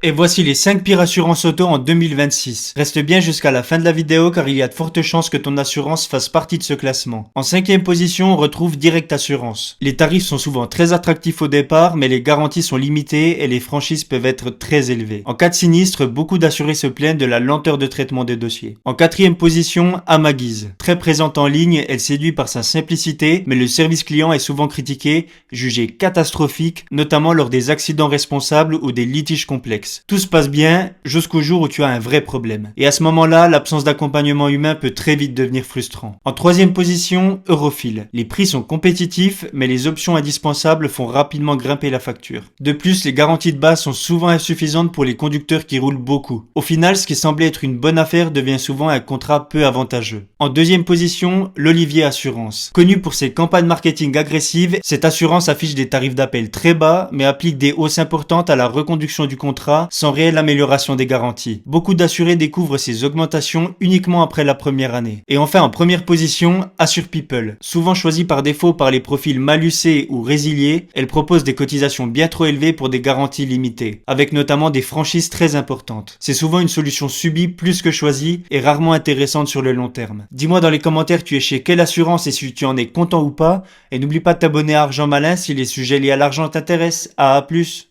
Et voici les 5 pires assurances auto en 2026. Reste bien jusqu'à la fin de la vidéo car il y a de fortes chances que ton assurance fasse partie de ce classement. En cinquième position, on retrouve Direct Assurance. Les tarifs sont souvent très attractifs au départ, mais les garanties sont limitées et les franchises peuvent être très élevées. En cas de sinistre, beaucoup d'assurés se plaignent de la lenteur de traitement des dossiers. En quatrième position, Amaguise. Très présente en ligne, elle séduit par sa simplicité, mais le service client est souvent critiqué, jugé catastrophique, notamment lors des accidents responsables ou des litiges complexes. Tout se passe bien jusqu'au jour où tu as un vrai problème. Et à ce moment-là, l'absence d'accompagnement humain peut très vite devenir frustrant. En troisième position, Eurofil. Les prix sont compétitifs, mais les options indispensables font rapidement grimper la facture. De plus, les garanties de base sont souvent insuffisantes pour les conducteurs qui roulent beaucoup. Au final, ce qui semblait être une bonne affaire devient souvent un contrat peu avantageux. En deuxième position, l'Olivier Assurance. Connue pour ses campagnes marketing agressives, cette assurance affiche des tarifs d'appel très bas, mais applique des hausses importantes à la reconduction du contrat sans réelle amélioration des garanties. Beaucoup d'assurés découvrent ces augmentations uniquement après la première année. Et enfin, en première position, Assure People. Souvent choisie par défaut par les profils mal usés ou résiliés, elle propose des cotisations bien trop élevées pour des garanties limitées, avec notamment des franchises très importantes. C'est souvent une solution subie plus que choisie et rarement intéressante sur le long terme. Dis-moi dans les commentaires tu es chez quelle assurance et si tu en es content ou pas, et n'oublie pas de t'abonner à Argent Malin si les sujets liés à l'argent t'intéressent. À plus.